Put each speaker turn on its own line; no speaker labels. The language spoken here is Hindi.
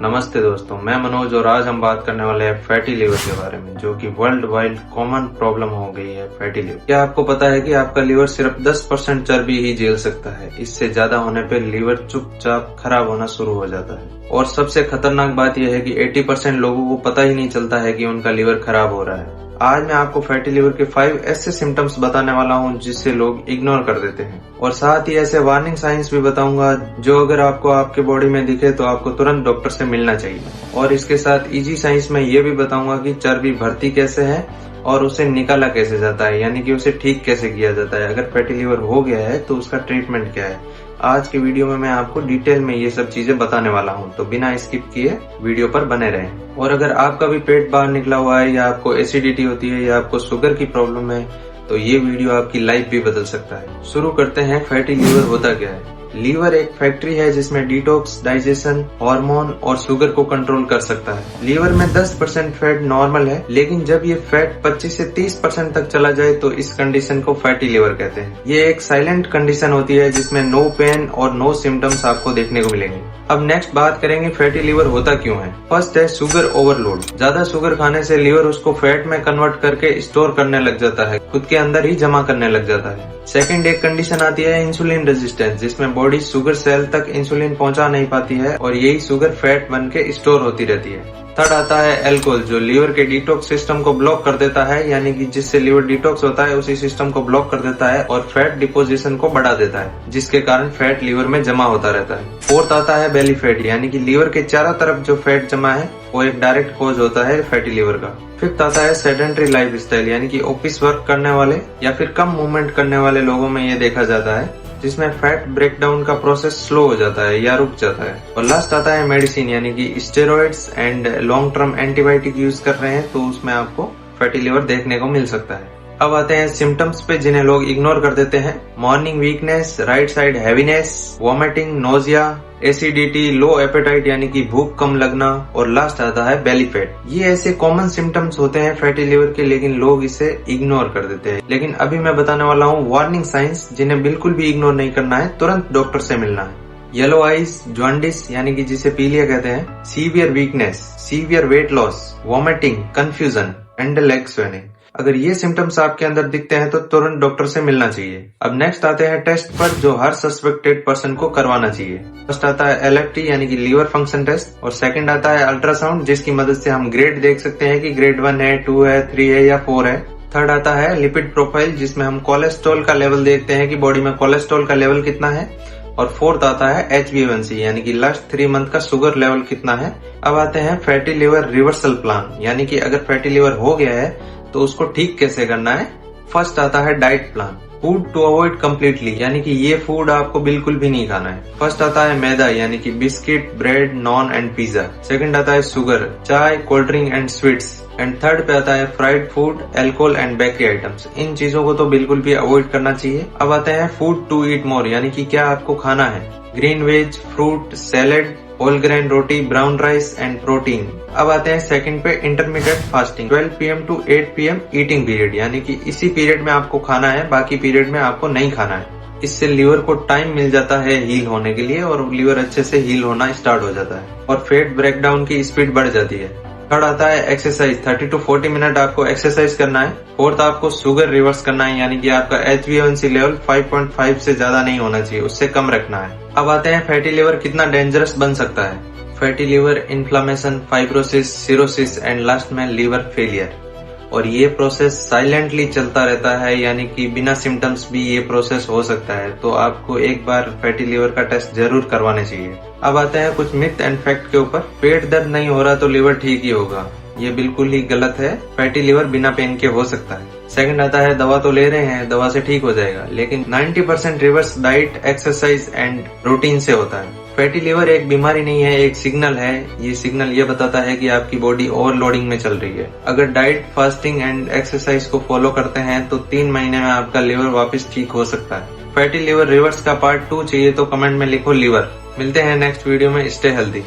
नमस्ते दोस्तों, मैं मनोज और आज हम बात करने वाले हैं फैटी लिवर के बारे में, जो कि वर्ल्ड वाइड कॉमन प्रॉब्लम हो गई है फैटी लिवर। क्या आपको पता है कि आपका लिवर सिर्फ 10% चर्बी ही झेल सकता है? इससे ज्यादा होने पे लिवर चुपचाप खराब होना शुरू हो जाता है। और सबसे खतरनाक बात यह है कि 80% लोगों को पता ही नहीं चलता है कि उनका लिवर खराब हो रहा है। आज मैं आपको फैटी लिवर के 5 ऐसे सिम्टम्स बताने वाला हूं जिससे लोग इग्नोर कर देते हैं, और साथ ही ऐसे वार्निंग साइंस भी बताऊंगा जो अगर आपको आपके बॉडी में दिखे तो आपको तुरंत डॉक्टर से मिलना चाहिए। और इसके साथ इजी साइंस में ये भी बताऊंगा कि चर्बी भरती कैसे है और उसे निकाला कैसे जाता है, यानी कि उसे ठीक कैसे किया जाता है। अगर फैटी लिवर हो गया है तो उसका ट्रीटमेंट क्या है। आज की वीडियो में मैं आपको डिटेल में ये सब चीजें बताने वाला हूँ, तो बिना स्किप किए वीडियो पर बने रहें। और अगर आपका भी पेट बाहर निकला हुआ है, या आपको एसिडिटी होती है, या आपको शुगर की प्रॉब्लम है, तो ये वीडियो आपकी लाइफ भी बदल सकता है। शुरू करते हैं। फैटी लिवर होता क्या है? लीवर एक फैक्ट्री है जिसमें डिटॉक्स, डाइजेशन, हार्मोन और शुगर को कंट्रोल कर सकता है। लीवर में 10% फैट नॉर्मल है, लेकिन जब ये फैट 25 से 30% तक चला जाए तो इस कंडीशन को फैटी लिवर कहते हैं। ये एक साइलेंट कंडीशन होती है जिसमें नो पेन और नो सिम्टम्स आपको देखने को मिलेंगे। अब नेक्स्ट बात करेंगे फैटी लिवर होता क्यों है। फर्स्ट है शुगर ओवरलोड। ज्यादा शुगर खाने से लिवर उसको फैट में कन्वर्ट करके स्टोर करने लग जाता है, खुद के अंदर ही जमा करने लग जाता है। सेकंड एक कंडीशन आती है इंसुलिन रेजिस्टेंस, जिसमें बॉडी शुगर सेल तक इंसुलिन पहुंचा नहीं पाती है और यही शुगर फैट बन के स्टोर होती रहती है। थर्ड आता है अल्कोहल, जो लीवर के डिटॉक्स सिस्टम को ब्लॉक कर देता है, यानी कि जिससे लीवर डिटॉक्स होता है उसी सिस्टम को ब्लॉक कर देता है और फैट डिपोजिशन को बढ़ा देता है, जिसके कारण फैट लीवर में जमा होता रहता है। फोर्थ आता है बेली फैट, यानी कि लीवर के चारों तरफ जो फैट जमा है वो एक डायरेक्ट कॉज होता है फैटी लिवर का। फिफ्थ आता है सेडेंटरी लाइफ स्टाइल, यानी कि ऑफिस वर्क करने वाले या फिर कम मूवमेंट करने वाले लोगों में ये देखा जाता है, जिसमें फैट ब्रेकडाउन का प्रोसेस स्लो हो जाता है या रुक जाता है। और लास्ट आता है मेडिसिन, यानी कि steroids and long term antibiotic use कर रहे हैं तो उसमें आपको फैटी लिवर देखने को मिल सकता है। अब आते हैं सिम्टम्स पे जिन्हें लोग इग्नोर कर देते हैं। Morning weakness, right side heaviness, vomiting, nausea, acidity, low appetite यानी कि भूख कम लगना, और लास्ट आता है बेली फैट। ये ऐसे कॉमन सिम्टम्स होते हैं फैटी लिवर के, लेकिन लोग इसे इग्नोर कर देते हैं। लेकिन अभी मैं बताने वाला हूँ वार्निंग साइंस जिन्हें बिल्कुल भी इग्नोर नहीं करना है, तुरंत डॉक्टर से मिलना है। येलो आइज, जॉन्डिस यानी कि जिसे पीलिया कहते हैं, severe weakness, severe weight loss, vomiting, confusion and leg swelling. अगर ये सिम्टम्स आपके अंदर दिखते हैं तो तुरंत डॉक्टर से मिलना चाहिए। अब नेक्स्ट आते हैं टेस्ट पर, जो हर सस्पेक्टेड पर्सन को करवाना चाहिए। फर्स्ट आता है LFT यानी कि लीवर फंक्शन टेस्ट, और सेकंड आता है अल्ट्रासाउंड, जिसकी मदद से हम ग्रेड देख सकते हैं कि ग्रेड 1 है, 2 है, 3 है या 4 है। थर्ड आता है लिपिड प्रोफाइल, जिसमें हम कोलेस्ट्रॉल का लेवल देखते हैं कि बॉडी में कोलेस्ट्रॉल का लेवल कितना है। और फोर्थ आता है HbA1c, यानी कि लास्ट 3 मंथ का शुगर लेवल कितना है। अब आते हैं फैटी लिवर रिवर्सल प्लान, यानी कि अगर फैटी लिवर हो गया है तो उसको ठीक कैसे करना है। फर्स्ट आता है diet plan, food to avoid completely, यानी कि ये फूड आपको बिल्कुल भी नहीं खाना है। फर्स्ट आता है मैदा, यानी कि biscuit, bread, naan and pizza. Second आता है शुगर, चाय, cold drink and sweets. And third पे आता है fried food, alcohol and bakery items. इन चीजों को तो बिल्कुल भी अवॉइड करना चाहिए। अब आते हैं फूड टू ईट मोर, यानी कि क्या आपको खाना है। Green veg, fruit, salad, whole grain roti, brown rice and protein. अब आते हैं सेकंड पे intermediate fasting, 12 PM to 8 PM eating period, यानी कि इसी पीरियड में आपको खाना है, बाकी पीरियड में आपको नहीं खाना है। इससे लीवर को टाइम मिल जाता है हील होने के लिए और लीवर अच्छे से हील होना स्टार्ट हो जाता है और फैट ब्रेकडाउन की स्पीड बढ़ जाती है। थर्ड आता है एक्सरसाइज, 30 to 40 मिनट आपको एक्सरसाइज करना है। फोर्थ आपको शुगर रिवर्स करना है, यानी कि आपका HbA1c लेवल 5.5 से ज्यादा नहीं होना चाहिए, उससे कम रखना है। अब आते हैं फैटी लिवर कितना डेंजरस बन सकता है। Fatty liver inflammation, fibrosis, cirrhosis and last में लीवर फेलियर। और ये प्रोसेस साइलेंटली चलता रहता है, यानी कि बिना सिम्टम्स भी ये प्रोसेस हो सकता है। तो आपको एक बार फैटी लिवर का टेस्ट जरूर करवाने चाहिए। अब आते हैं कुछ मिथ एंड फैक्ट के ऊपर। पेट दर्द नहीं हो रहा तो लिवर ठीक ही होगा, ये बिल्कुल ही गलत है। फैटी लिवर बिना पेन के हो सकता है। सेकंड आता है दवा तो ले रहे हैं, दवा से ठीक हो जाएगा, लेकिन 90% reverse diet, exercise and routine से होता है। फैटी लिवर एक बीमारी नहीं है, एक सिग्नल है। ये सिग्नल ये बताता है कि आपकी बॉडी ओवरलोडिंग में चल रही है। अगर डाइट, फास्टिंग एंड एक्सरसाइज को फॉलो करते हैं तो 3 महीने में आपका लिवर वापस ठीक हो सकता है। फैटी लिवर रिवर्स का पार्ट 2 चाहिए तो कमेंट में लिखो लिवर। मिलते हैं नेक्स्ट वीडियो में। Stay healthy.